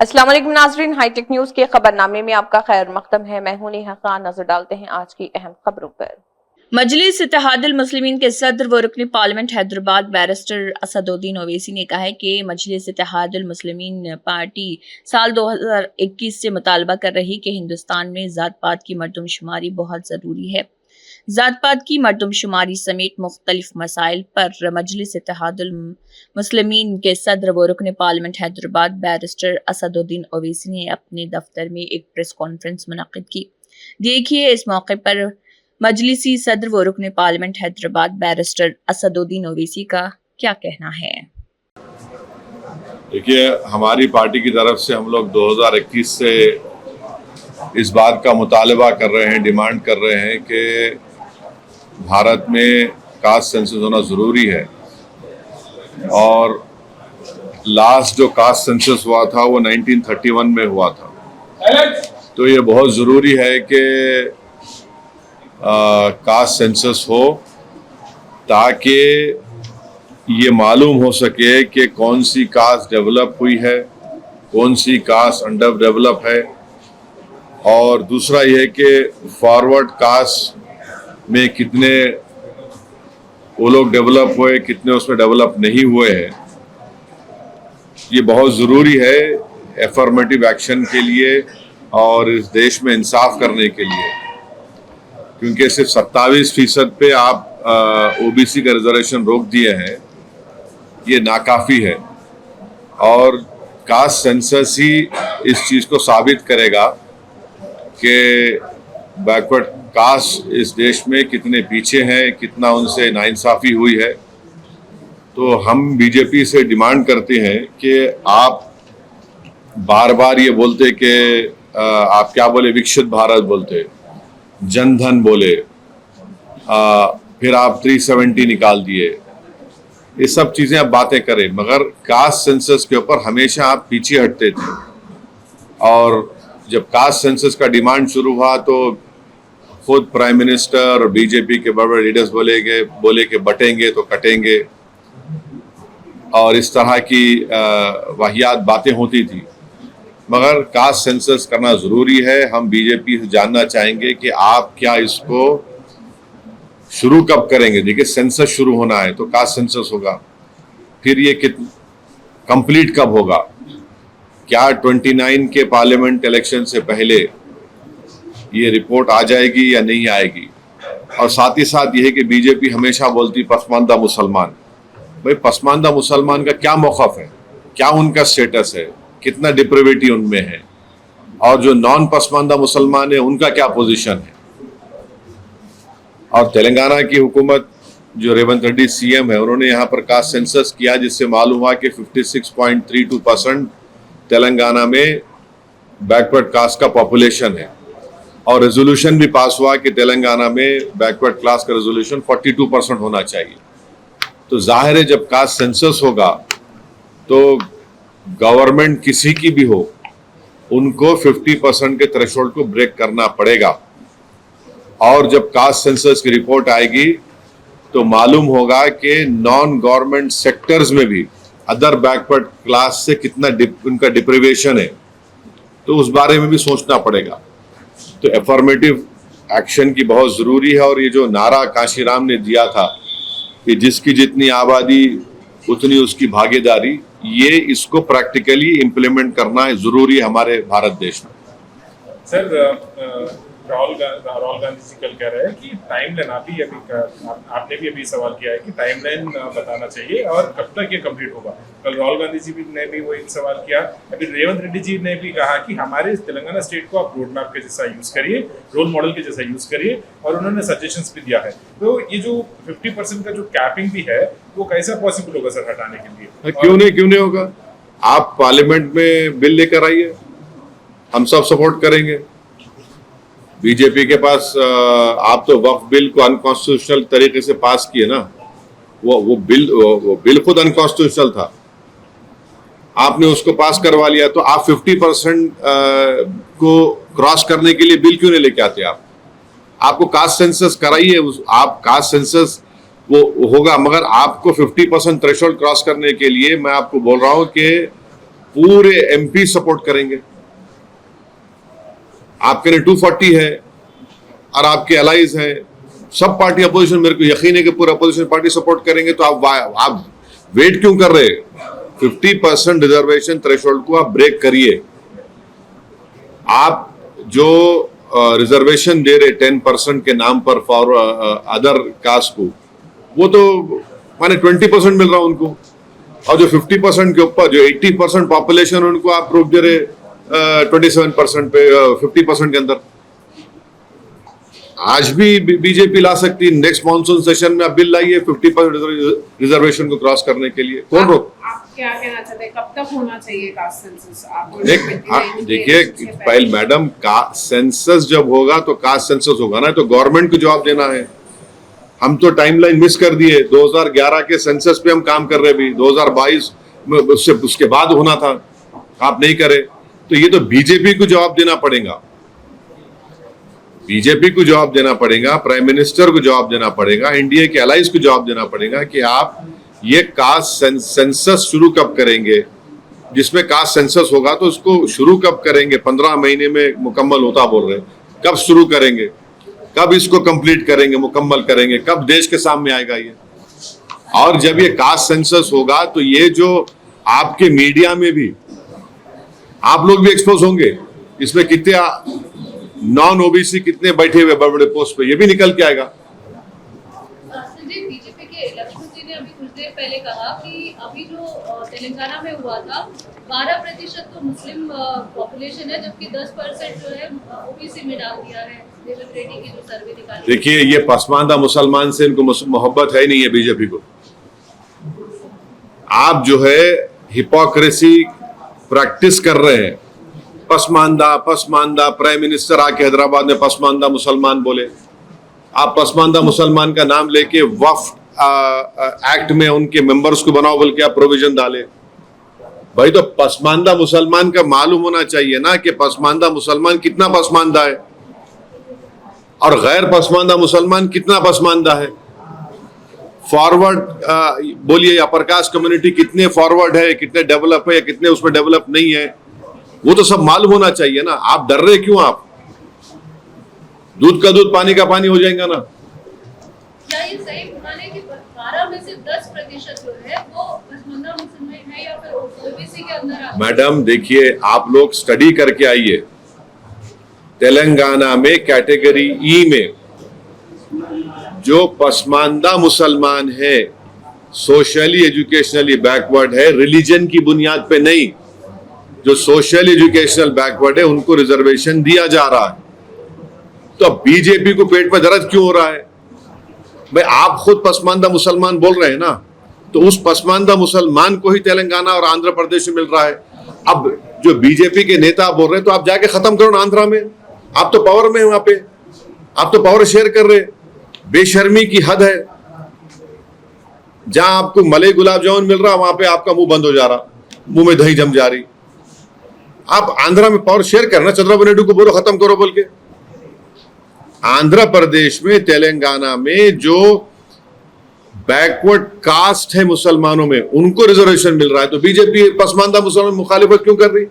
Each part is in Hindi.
अस्सलाम वालेकुम नाज़रीन, हाईटेक न्यूज के खबरनामे में आपका खैर मकदम है। मैं हूं नेहा खान। नजर डालते हैं आज की अहम खबरों पर। मजलिस इत्तेहादुल मुस्लिमीन के सदर व रुकन पार्लियामेंट हैदराबाद बैरिस्टर असदुद्दीन ओवैसी ने कहा है कि मजलिस इत्तेहादुल मुस्लिमीन पार्टी साल 2021 से मुतालबा कर रही कि हिंदुस्तान में ज़ात पात की मर्दमशुमारी बहुत ज़रूरी है। ज़ात पात की मर्दमशुमारी समेत मुख्तलिफ मसाइल पर मजलिस इत्तेहादुल मुस्लिमीन के सदर व रुकन पार्लियामेंट हैदराबाद बैरिस्टर असदुद्दीन ओवैसी ने अपने दफ्तर में एक प्रेस कॉन्फ्रेंस मुनक्किद की। देखिए इस मौके पर मजलिसी सदर व रुकन पार्लियामेंट हैदराबाद बैरिस्टर असदुद्दीन ओवैसी का क्या कहना है। देखिए, हमारी पार्टी की तरफ से हम लोग 2021 से इस बात का मुतालबा कर रहे हैं, डिमांड कर रहे हैं कि भारत में कास्ट सेंसस होना ज़रूरी है। और लास्ट जो कास्ट सेंसस हुआ था वो 1931 में हुआ था। तो ये बहुत ज़रूरी है कि कास्ट सेंसस हो ताकि ये मालूम हो सके कि कौन सी कास्ट डेवलप हुई है, कौन सी कास्ट अंडर डेवलप है। और दूसरा ये कि फॉरवर्ड कास्ट में कितने वो लोग डेवलप हुए, कितने उसमें डेवलप नहीं हुए हैं। ये बहुत ज़रूरी है एफर्मेटिव एक्शन के लिए और इस देश में इंसाफ करने के लिए, क्योंकि सिर्फ 27% पे आप ओबीसी का रिजर्वेशन रोक दिए हैं, ये नाकाफ़ी है। और कास्ट सेंसस ही इस चीज़ को साबित करेगा कि बैकवर्ड कास्ट इस देश में कितने पीछे हैं, कितना उनसे नाइंसाफ़ी हुई है। तो हम बीजेपी से डिमांड करते हैं कि आप बार बार ये बोलते कि आप क्या बोले, विकसित भारत बोलते, जनधन बोले, फिर आप 370 निकाल दिए, ये सब चीज़ें आप बातें करें, मगर कास्ट सेंसस के ऊपर हमेशा आप पीछे हटते थे। और जब कास्ट सेंसस का डिमांड शुरू हुआ तो खुद प्राइम मिनिस्टर और बीजेपी के बड़े बड़े लीडर्स बोले कि बटेंगे तो कटेंगे, और इस तरह की वाहियात बातें होती थी। मगर कास्ट सेंसस करना ज़रूरी है। हम बीजेपी से जानना चाहेंगे कि आप क्या इसको शुरू कब करेंगे। देखिए, सेंसस शुरू होना है तो कास्ट सेंसस होगा, फिर ये कंप्लीट कब होगा, क्या 29 के पार्लियामेंट इलेक्शन से पहले ये रिपोर्ट आ जाएगी या नहीं आएगी। और साथ ही साथ ये है कि बीजेपी हमेशा बोलती पसमानदा मुसलमान। भाई, पसमानदा मुसलमान का क्या मौक़िफ़ है, क्या उनका स्टेटस है, कितना डिप्रिविटी उनमें है, और जो नॉन पसमानदा मुसलमान है उनका क्या पोजीशन है। और तेलंगाना की हुकूमत जो रेवंत रेड्डी सीएम है, उन्होंने यहाँ पर कास्ट सेंसस किया, जिससे मालूम हुआ कि 56.32% तेलंगाना में बैकवर्ड कास्ट का पॉपुलेशन है। और रेजोल्यूशन भी पास हुआ कि तेलंगाना में बैकवर्ड क्लास का रेजोल्यूशन 42% होना चाहिए। तो जाहिर है जब कास्ट सेंसस होगा तो गवर्नमेंट किसी की भी हो, उनको 50% के थ्रेशोल्ड को ब्रेक करना पड़ेगा। और जब कास्ट सेंसस की रिपोर्ट आएगी तो मालूम होगा कि नॉन गवर्नमेंट सेक्टर्स में भी अदर बैकवर्ड क्लास से कितना उनका डिप्रिवेशन है, तो उस बारे में भी सोचना पड़ेगा। तो एफर्मेटिव एक्शन की बहुत ज़रूरी है। और ये जो नारा काशीराम ने दिया था कि जिसकी जितनी आबादी उतनी उसकी भागीदारी, ये इसको प्रैक्टिकली इम्प्लीमेंट करना ज़रूरी है हमारे भारत देश में। सर, राहुल गांधी जी कल कह रहे हैं कि टाइमलाइन, आपने भी अभी सवाल किया है कि टाइमलाइन बताना चाहिए और कब तक ये कंप्लीट होगा। कल राहुल गांधी जी ने भी वही सवाल किया। अभी रेवंत रेड्डी जी ने भी कहा कि हमारे तेलंगाना स्टेट को आप रोड मैप के जैसा यूज करिए, रोल मॉडल के जैसा यूज करिए, और उन्होंने सजेशंस भी दिया है। तो ये जो 50% का जो कैपिंग भी है वो कैसा पॉसिबल होगा सर हटाने के लिए? क्यों नहीं होगा। आप पार्लियामेंट में बिल लेकर आइए, हम सब सपोर्ट करेंगे। बीजेपी के पास आप तो वक्फ बिल को अनकॉन्स्टिट्यूशनल तरीके से पास किए ना, वो बिल खुद अनकॉन्स्टिट्यूशनल था, आपने उसको पास करवा लिया। तो आप 50% को क्रॉस करने के लिए बिल क्यों नहीं लेके आते? आपको कास्ट सेंसस कराइए, आप कास्ट सेंसस वो होगा, मगर आपको 50% थ्रेशोल्ड क्रॉस करने के लिए मैं आपको बोल रहा हूं कि पूरे एमपी सपोर्ट करेंगे। आपके लिए 240 है और आपके अलाइज हैं, सब पार्टी अपोजिशन, मेरे को यकीन है कि पूरा अपोजिशन पार्टी सपोर्ट करेंगे। तो आप वेट क्यों कर रहे? 50% रिजर्वेशन थ्रेशोल्ड को आप ब्रेक करिए। आप जो रिजर्वेशन दे रहे 10% के नाम पर फॉर अदर कास्ट को, वो तो माने 20% मिल रहा उनको, और जो 50% के ऊपर जो 80% पॉपुलेशन उनको आप रोक दे रहे 27% पे, 50% के अंदर। आज भी बीजेपी ला सकती है, नेक्स्ट मॉनसून सेशन में आप बिल लाइए 50% रिजर्वेशन को क्रॉस करने के लिए, कौन रोक? आप क्या कहना चाहते हैं, कब तक होना चाहिए कास्ट सेंसस? देखिए पहले मैडम, सेंसस जब होगा तो कास्ट सेंसस होगा ना, तो गवर्नमेंट को जवाब देना है। हम तो टाइमलाइन मिस कर दिए, 2011 के सेंसस पे हम काम कर रहे भी, 2022 उसके बाद होना था, आप नहीं करे। तो ये तो बीजेपी को जवाब देना पड़ेगा, बीजेपी को जवाब देना पड़ेगा, प्राइम मिनिस्टर को जवाब देना पड़ेगा, एनडीए के अलाइज को जवाब देना पड़ेगा कि आप ये कास्ट सेंसस शुरू कब करेंगे। जिसमें कास्ट सेंसस होगा तो उसको शुरू कब करेंगे? 15 महीने में मुकम्मल होता बोल रहे, कब शुरू करेंगे, कब इसको कंप्लीट करेंगे, मुकम्मल करेंगे, कब देश के सामने आएगा ये? और जब ये कास्ट सेंसस होगा तो ये जो आपके मीडिया में भी आप लोग भी एक्सपोज होंगे, इसमें कितने नॉन ओबीसी कितने बैठे हुए बड़े बड़े पोस्ट पे, ये भी निकल के आएगा। संजय, बीजेपी के लक्ष्मण जी ने अभी कुछ देर पहले कहा कि अभी जो तेलंगाना में हुआ था 12% तो मुस्लिम पॉपुलेशन है, जबकि 10% जो है ओबीसी में डाल दिया है। रेवंत रेड्डी की जो सर्वे निकाली, देखिए ये पसमानदा मुसलमान से इनको मोहब्बत है नहीं है बीजेपी को। आप जो है हिपोक्रेसी प्रैक्टिस कर रहे हैं। पसमानदा प्राइम मिनिस्टर आके हैदराबाद में पसमानदा मुसलमान बोले, आप पसमानदा मुसलमान का नाम लेके वक्फ एक्ट में उनके मेंबर्स को बनाओ बोल के आप प्रोविजन डाले। भाई तो पसमानदा मुसलमान का मालूम होना चाहिए ना कि पसमानदा मुसलमान कितना पसमानदा है और गैर पसमानदा मुसलमान कितना पसमानदा है। फॉरवर्ड बोलिए, अपर कास्ट कम्युनिटी कितने फॉरवर्ड है, कितने डेवलप है, कितने उसमें डेवलप नहीं है, वो तो सब मालूम होना चाहिए ना। आप डर रहे क्यों? आप दूध का दूध पानी का पानी हो जाएगा ना। क्या ये सही माने कि 12 में से 10% जो है वो पसमानदा मुसलमान है या फिर ओबीसी के अंदर आता है? मैडम देखिए, आप लोग स्टडी करके आइए, तेलंगाना में कैटेगरी ई में जो पसमानदा मुसलमान है, सोशली एजुकेशनली बैकवर्ड है, रिलीजन की बुनियाद पे नहीं, जो सोशल एजुकेशनल बैकवर्ड है उनको रिजर्वेशन दिया जा रहा है। तो बीजेपी को पेट में दर्द क्यों हो रहा है? भाई आप खुद पसमानदा मुसलमान बोल रहे हैं ना, तो उस पसमानदा मुसलमान को ही तेलंगाना और आंध्र प्रदेश में मिल रहा है। अब जो बीजेपी के नेता बोल रहे हैं तो आप जाके खत्म करो ना आंध्रा में, आप तो पावर में है वहां पे, आप तो पावर शेयर कर रहे। बेशर्मी की हद है। जहां आपको मलाई गुलाब जामुन मिल रहा, वहां पे आपका मुंह बंद हो जा रहा, मुंह में दही जम जा रही। आप आंध्रा में पावर शेयर करना, चंद्रबाबू नायडू को बोलो खत्म करो बोल के। आंध्र प्रदेश में, तेलंगाना में जो बैकवर्ड कास्ट है मुसलमानों में, उनको रिजर्वेशन मिल रहा है, तो बीजेपी पसमानदा मुसलमान मुखालिफत क्यों कर रही?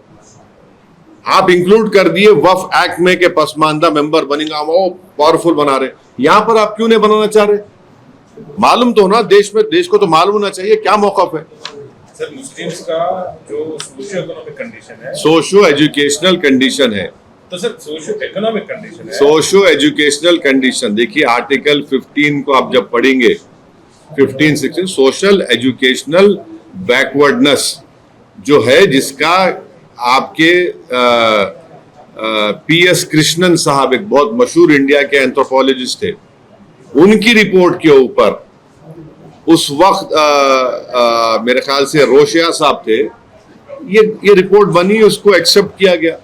आप इंक्लूड कर दिए वक्फ एक्ट में के पसमानदा मेंबर बनेगा, वो पावरफुल बना रहे। यहां पर आप क्यों नहीं बनाना चाह रहे? मालूम तो ना देश में, देश को तो मालूम होना चाहिए क्या मौकफ है। सर, मुस्लिम्स का जो सोशियो इकोनॉमिक कंडीशन है, सोशियो एजुकेशनल कंडीशन है, तो सर सोशियो इकोनॉमिक कंडीशन है, सोशियो एजुकेशनल कंडीशन देखिए, आर्टिकल 15 को आप जब पढ़ेंगे, 15, 16 सोशल एजुकेशनल बैकवर्डनेस जो है, जिसका आपके पीएस कृष्णन साहब एक बहुत मशहूर इंडिया के एंथ्रोपोलॉजिस्ट थे, उनकी रिपोर्ट के ऊपर उस वक्त मेरे ख्याल से रोशिया साहब थे, ये रिपोर्ट बनी, उसको एक्सेप्ट किया गया।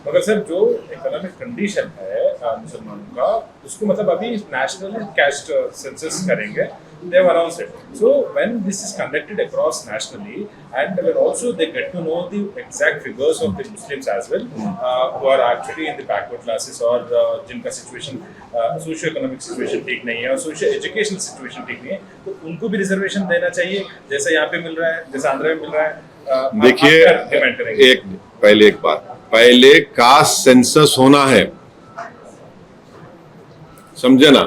मगर सर जो इकोनॉमिक कंडीशन है मुसलमानों का, उसको मतलब अभी नेशनल कास्ट सेंसस करेंगे, they have announced it. So when this is conducted across nationally, and when also they get to know the exact figures of the Muslims as well, who are actually in the backward classes or जिनका situation socio-economic situation ठीक नहीं है और socio-educational situation ठीक नहीं है, तो उनको भी रिजर्वेशन देना चाहिए, जैसे यहाँ पे मिल रहा है, जैसे आंध्र में मिल रहा है। देखिए, डिमांड करेंगे? एक बात, पहले कास्ट सेंसस होना है, समझे ना।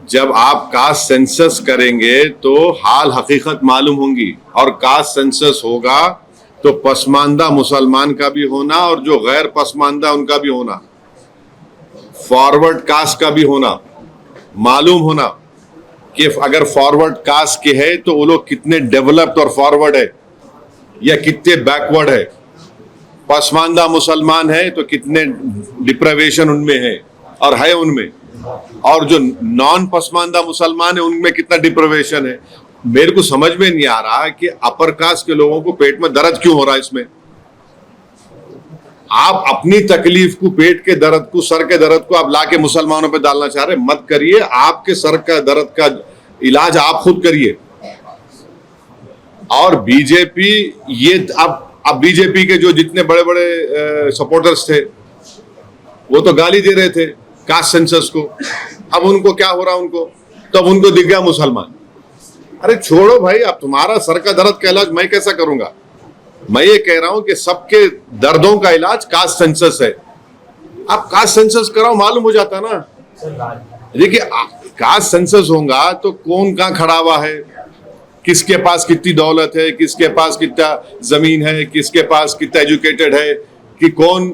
जब आप कास्ट सेंसस करेंगे तो हाल हकीकत मालूम होंगी, और कास्ट सेंसस होगा तो पसमानदा मुसलमान का भी होना और जो गैर पसमानदा उनका भी होना, फॉरवर्ड कास्ट का भी होना, मालूम होना कि अगर फॉरवर्ड कास्ट के है तो वो लोग कितने डेवलप्ड और फॉरवर्ड है या कितने बैकवर्ड है, पसमानदा मुसलमान है तो कितने डिप्रावेशन उनमें है और है उनमें, और जो नॉन पसमानदा मुसलमान है उनमें कितना डिप्रावेशन है। मेरे को समझ में नहीं आ रहा कि अपर कास्ट के लोगों को पेट में दर्द क्यों हो रहा है। इसमें आप अपनी तकलीफ को, पेट के दर्द को, सर के दर्द को आप लाके मुसलमानों पे डालना चाह रहे, मत करिए। आपके सर का दर्द का इलाज आप खुद करिए। और बीजेपी, ये अब बीजेपी के जो जितने बड़े बड़े सपोर्टर्स थे वो तो गाली दे रहे थे कास्ट सेंसस को, अब उनको क्या हो रहा, उनको तब उनको दिख गया मुसलमान। अरे छोड़ो भाई, अब तुम्हारा सर का दर्द का इलाज मैं कैसा करूंगा। मैं ये कह रहा हूं कि सबके दर्दों का इलाज कास्ट सेंसस है। आप कास्ट सेंसस कराओ, मालूम हो जाता ना। देखिए, कास्ट सेंसस होगा तो कौन कहां खड़ा हुआ है, किसके पास कितनी दौलत है, किसके पास कितना जमीन है, किसके पास कितना एजुकेटेड है, कि कौन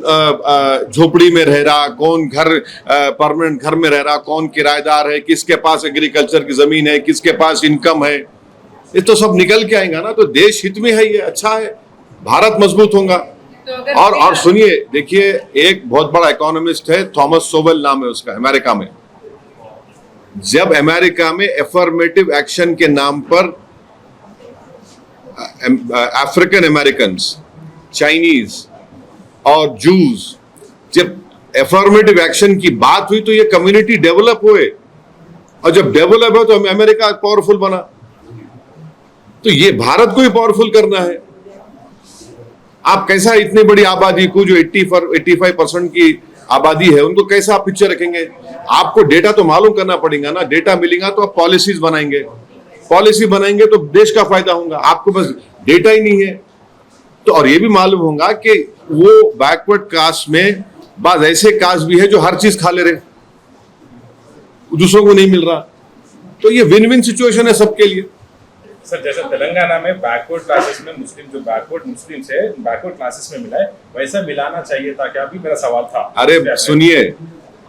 झोपड़ी में रह रहा, कौन घर परमानेंट घर में रह रहा, कौन किराएदार है, किसके पास एग्रीकल्चर की जमीन है, किसके पास इनकम है। ये तो सब निकल के आएगा ना। तो देश हित में है, ये अच्छा है, भारत मजबूत होगा। तो और सुनिए, देखिए, एक बहुत बड़ा इकोनॉमिस्ट है, थॉमस सोवेल नाम है उसका, अमेरिका में। जब अमेरिका में एफर्मेटिव एक्शन के नाम पर अफ्रीकन अमेरिकन, चाइनीज और जूस, जब एफर्मेटिव एक्शन की बात हुई तो ये कम्युनिटी डेवलप हुए, और जब डेवलप हो तो अमेरिका पावरफुल बना। तो ये भारत को ही पावरफुल करना है। आप कैसा इतनी बड़ी आबादी को, जो 85% की आबादी है, उनको कैसा आप पिक्चर रखेंगे। आपको डेटा तो मालूम करना पड़ेगा ना। डेटा मिलेगा तो आप पॉलिसीज बनाएंगे, पॉलिसी बनाएंगे तो देश का फायदा होगा। आपको बस डेटा ही नहीं है तो, और ये भी मालूम होगा कि वो बैकवर्ड कास्ट में बाद ऐसे कास्ट भी है जो हर चीज खा ले रहे, दूसरों को नहीं मिल रहा। तो ये विन विन सिचुएशन है सबके लिए। सर, जैसे तेलंगाना में बैकवर्ड क्लासेस में मुस्लिम, जो बैकवर्ड मुस्लिम से बैकवर्ड क्लासेस में मिला है, वैसा मिलाना चाहिए था क्या? भी मेरा सवाल था। अरे सुनिए,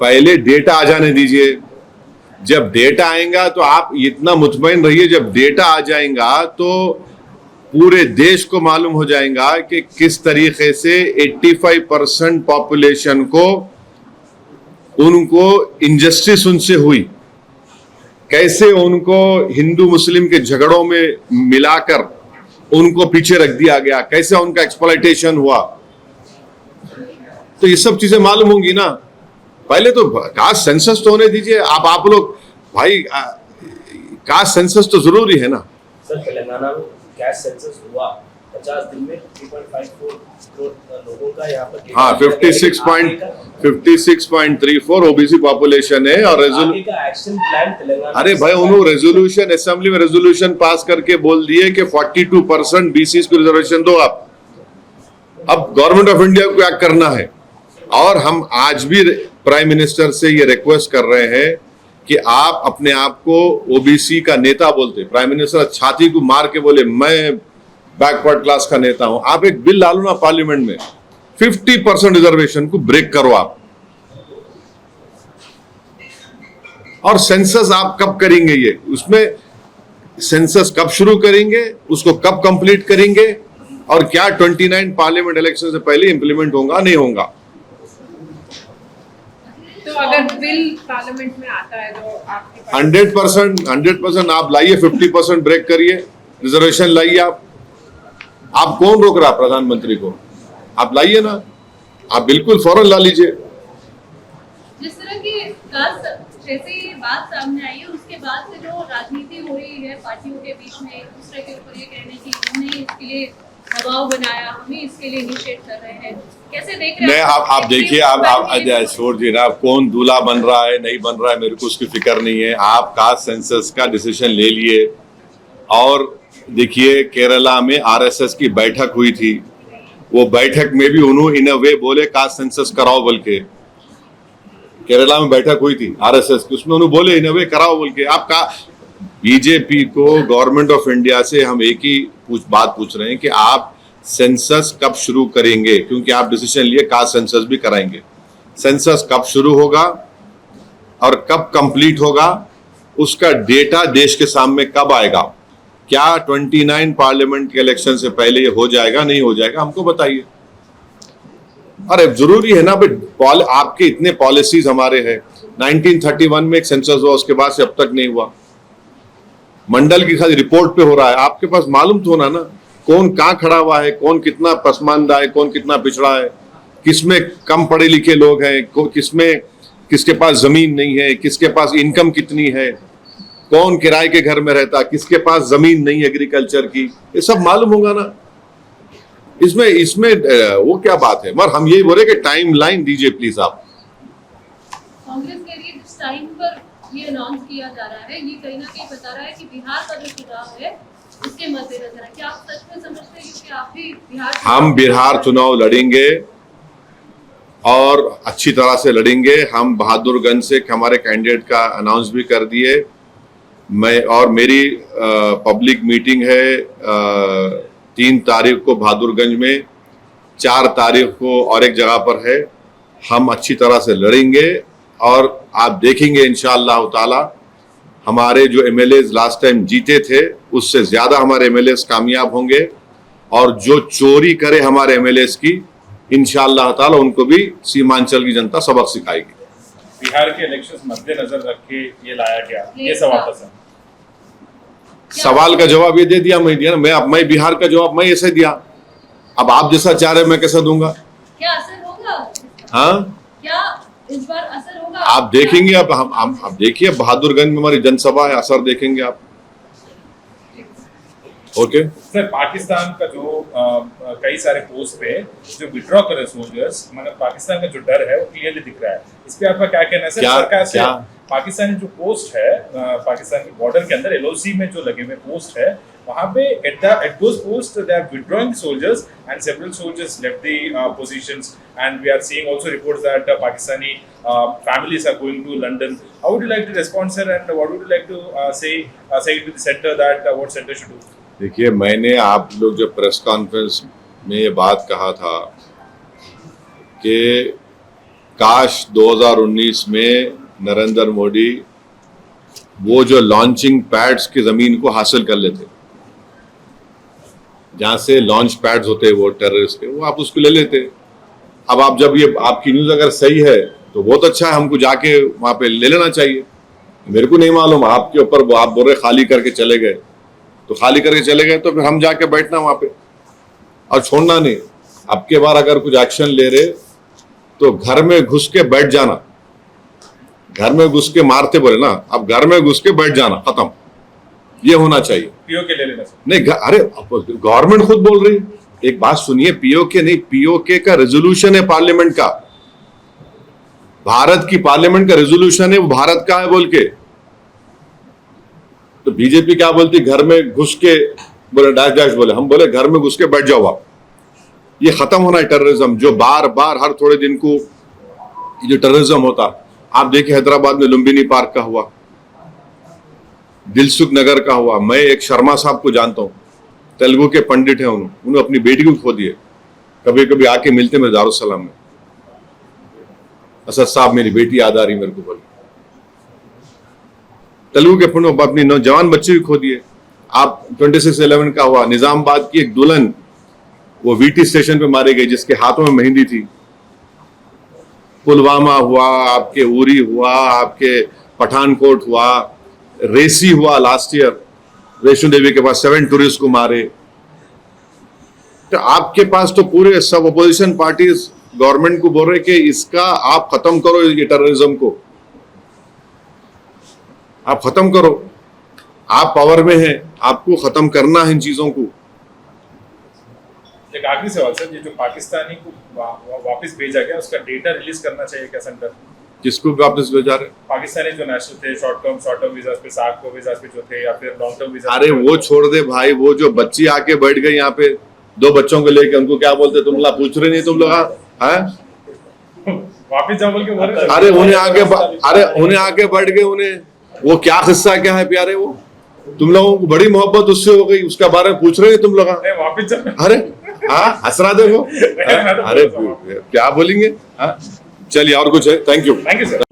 पहले डेटा आ जाने दीजिए। जब डेटा आएगा तो आप इतना मुतमईन रहिए, जब डेटा आ जाएगा तो पूरे देश को मालूम हो जाएगा कि किस तरीके से 85% पॉपुलेशन को, उनको इंजस्टिस उनसे हुई, कैसे उनको हिंदू मुस्लिम के झगड़ों में मिलाकर उनको पीछे रख दिया गया, कैसे उनका एक्सप्लॉयटेशन हुआ। तो ये सब चीजें मालूम होंगी ना। पहले तो कास्ट सेंसस तो होने दीजिए। आप लोग भाई, कास्ट सेंसस तो जरूरी है ना। सर, तेलंगाना में कास्ट सेंसस हुआ 50 दिन में 3.54 करोड़ लोगों का यहाँ पर। हाँ, 56.34 ओबीसी पॉपुलेशन है। और आगे का एक्शन प्लान तेलंगाना। अरे भाई, उन्होंने रेजोल्यूशन, असेंबली में रेजोल्यूशन पास करके बोल दिए कि 42% बीसी को रिजर्वेशन दो आप। अब गवर्नमेंट ऑफ इंडिया को क्या करना है। और हम आज भी प्राइम मिनिस्टर से ये रिक्वेस्ट कर रहे हैं कि आप अपने आप को ओबीसी का नेता बोलते। प्राइम मिनिस्टर छाती को मार के बोले, मैं बैकवर्ड क्लास का नेता हूं। आप एक बिल डालो ना पार्लियामेंट में, 50% रिजर्वेशन को ब्रेक करो आप। और सेंसस आप कब करेंगे, ये उसमें सेंसस कब शुरू करेंगे, उसको कब कंप्लीट करेंगे, और क्या 29 पार्लियामेंट इलेक्शन से पहले इंप्लीमेंट होगा नहीं होगा। तो अगर बिल पार्लियामेंट में आता है तो आपके पास 100% आप लाइए, 50% ब्रेक करिए, रिजर्वेशन लाइए। आप कौन रोक रहा प्रधानमंत्री को? आप लाइए ना, आप बिल्कुल फौरन ला लीजिए। जिस तरह की जैसे ये बात सामने आई है, उसके बाद से जो राजनीति हो रही है पार्टियों के बीच में, एक दूसरे के ऊपर ये कहने की हमने इसके लिए दबाव बनाया, हमें इसके लिए इनिशिएट कर रहे हैं, कैसे देख रहे हैं? आप देखिए, आप छोड़ दिए ना, कौन दूल्हा बन रहा है नहीं बन रहा है मेरे को उसकी फिक्र नहीं है। आप कास्ट सेंसस का डिसीजन ले लिए और देखिए, केरला में आरएसएस की बैठक हुई थी। वो बैठक में भी उन्होंने इन अ वे बोले कास्ट सेंसस कराओ बोल के। केरला में बैठक हुई थी आरएसएस की, उसमें उन्होंने बोले इन अ वे कराओ बोल के। आपका बीजेपी को, गवर्नमेंट ऑफ इंडिया से हम एक ही बात पूछ रहे हैं कि आप सेंसस कब शुरू करेंगे, क्योंकि आप डिसीजन लिए कास्ट सेंसस भी कराएंगे। सेंसस कब शुरू होगा और कब कंप्लीट होगा, उसका डेटा देश के सामने कब आएगा? क्या 29 पार्लियामेंट के इलेक्शन से पहले ये हो जाएगा, नहीं हो जाएगा, हमको बताइए। अरे जरूरी है ना भाई, आपके इतने पॉलिसीज हमारे हैं। 1931 में एक सेंसस हुआ, उसके बाद से अब तक नहीं हुआ। मंडल की खाली रिपोर्ट पे हो रहा है। आपके पास मालूम तो होना ना कौन कहाँ खड़ा हुआ है, कौन कितना पसमानदा है, कौन कितना पिछड़ा है, किसमें कम पढ़े लिखे लोग हैं, किसमें किसके पास जमीन नहीं है, किसके पास इनकम कितनी है, कौन किराए के घर में रहता, किसके पास जमीन नहीं एग्रीकल्चर की, ये सब मालूम होगा ना। इसमें इसमें वो क्या बात है। मगर हम यही बोले कि टाइम लाइन दीजिए प्लीज आप। कांग्रेस के लिए जिस टाइम पर ये अनाउंस किया जा रहा है, ये कहीं ना कहीं बता रहा है कि बिहार का जो चुनाव है उसके मद्देनजर है। क्या आप सच में समझते हैं कि आप भी हम बिहार चुनाव लड़ेंगे और अच्छी तरह से लड़ेंगे। हम बहादुरगंज से हमारे कैंडिडेट का अनाउंस भी कर दिए। मैं और मेरी पब्लिक मीटिंग है 3 तारीख को बहादुरगंज में, 4 तारीख को और एक जगह पर है। हम अच्छी तरह से लड़ेंगे और आप देखेंगे इंशाअल्लाह ताला हमारे जो एमएलएज लास्ट टाइम जीते थे उससे ज्यादा हमारे एमएलएज कामयाब होंगे, और जो चोरी करे हमारे एमएलएज की इंशाअल्लाह ताला उनको भी सीमांचल की जनता सबक सिखाएगी। बिहार के इलेक्शंस मद्देनजर रख के ये लाया गया, ये सवाल था सर। सवाल का जवाब ये दे दिया, मैं दिया ना। मैं बिहार का जवाब मैं ऐसे दिया। अब आप जैसा चाह रहे मैं कैसा दूंगा? क्या असर होगा? हाँ, क्या इस बार असर होगा? आप देखेंगे। अब हम देखिए बहादुरगंज में हमारी जनसभा है, असर देखेंगे आप। ओके सर, पाकिस्तान का जो कई सारे पोस्ट पे जो विड्रॉ कर रहे सोल्जर्स, मतलब पाकिस्तान का जो डर है वो क्लियरली दिख रहा है। इस पे आपका क्या कहना है सर? सरकार से पाकिस्तानी जो पोस्ट है पाकिस्तान के बॉर्डर के अंदर एलओसी में जो लगे हुए पोस्ट है, वहां पे at those post they are withdrawing soldiers and several soldiers left the positions, and we are seeing also reports that Pakistani families are going to London. How would you like to respond, sir, and what would you like to say to the center that what center should do? देखिए, मैंने आप लोग जब प्रेस कॉन्फ्रेंस में ये बात कहा था कि काश 2019 में नरेंद्र मोदी वो जो लॉन्चिंग पैड्स की जमीन को हासिल कर लेते, जहां से लॉन्च पैड्स होते वो टेररिस्ट के, वो आप उसको ले लेते। अब आप जब ये आपकी न्यूज अगर सही है तो बहुत अच्छा है, हमको जाके वहां पे ले लेना चाहिए। मेरे को नहीं मालूम आपके ऊपर, वो आप बोल रहे खाली करके चले गए, तो खाली करके चले गए तो फिर हम जाके बैठना वहां पे और छोड़ना नहीं। अब के बार अगर कुछ एक्शन ले रहे तो घर में घुस के बैठ जाना, घर में घुस के मारते बोले ना, अब घर में घुस के बैठ जाना, खत्म। ये होना चाहिए। पीओके ले लेना सर। नहीं, अरे गवर्नमेंट खुद बोल रही है। एक बात सुनिए, पीओके नहीं, पीओके का रेजोल्यूशन है पार्लियामेंट का, भारत की पार्लियामेंट का रेजोल्यूशन है, वो भारत का है बोल के। तो बीजेपी क्या बोलती, घर में घुस के बोले डैश डैश बोले, हम बोले घर में घुस के बैठ जाओ आप। ये खत्म होना है टेररिज्म, जो बार बार हर थोड़े दिन को जो टेररिज्म होता। आप देखिए हैदराबाद में लुम्बिनी पार्क का हुआ, दिलसुख नगर का हुआ। मैं एक शर्मा साहब को जानता हूँ, तेलुगु के पंडित हैं, उन्होंने अपनी बेटी को खो दिए। कभी कभी आके मिलते मेरे दारुसलाम में, असद साहब मेरी बेटी याद आ रही मेरे को, बोली तेलुगु के पंडित अपनी नौजवान बच्चे भी खो दिए। आप 26/11 का हुआ, निजामाबाद की एक दुल्हन वो वीटी स्टेशन पे मारी गई जिसके हाथों में मेहंदी थी। पुलवामा हुआ, आपके उरी हुआ, आपके पठानकोट हुआ, रेसी हुआ लास्ट ईयर, वैष्णो देवी के पास 7 टूरिस्ट को मारे। तो आपके पास तो पूरे सब अपोजिशन पार्टीज गवर्नमेंट को बोल रहे कि इसका आप खत्म करो, ये टेररिज्म को आप खत्म करो। आप पावर में हैं, आपको खत्म करना है इन चीजों को। एक आखिरी सवाल सर, ये जो पाकिस्तानी को वापस भेजा गया उसका डेटा रिलीज करना चाहिए क्या सेंटर? किसको वापस भेजा रहे? पाकिस्तानी जो नेशनल थे शॉर्ट टर्म वीजा पे, सार्को वीजा पे जो थे, या फिर लॉन्ग टर्म वीजा? अरे वो छोड़ दे भाई, वो जो बच्ची आके बैठ गई यहाँ पे 2 बच्चों को लेके, उनको क्या बोलते? तुम लोग पूछ रहे नहीं, तुम लोग हैं? वापिस जाओ बोल के बोल रहे थे। अरे उन्हें आके बैठ गए, उन्हें वो क्या किस्सा क्या है प्यारे? वो तुम लोगों को बड़ी मोहब्बत उससे हो गई, उसका बारे में पूछ रहे हैं तुम लोग? नहीं, वापिस जाओ। अरे हाँ, हंसरा देखो। मैं तो अरे बोल रहा हूँ। क्या बोलेंगे? हाँ, चलिए और कुछ है? Thank you. Thank you sir.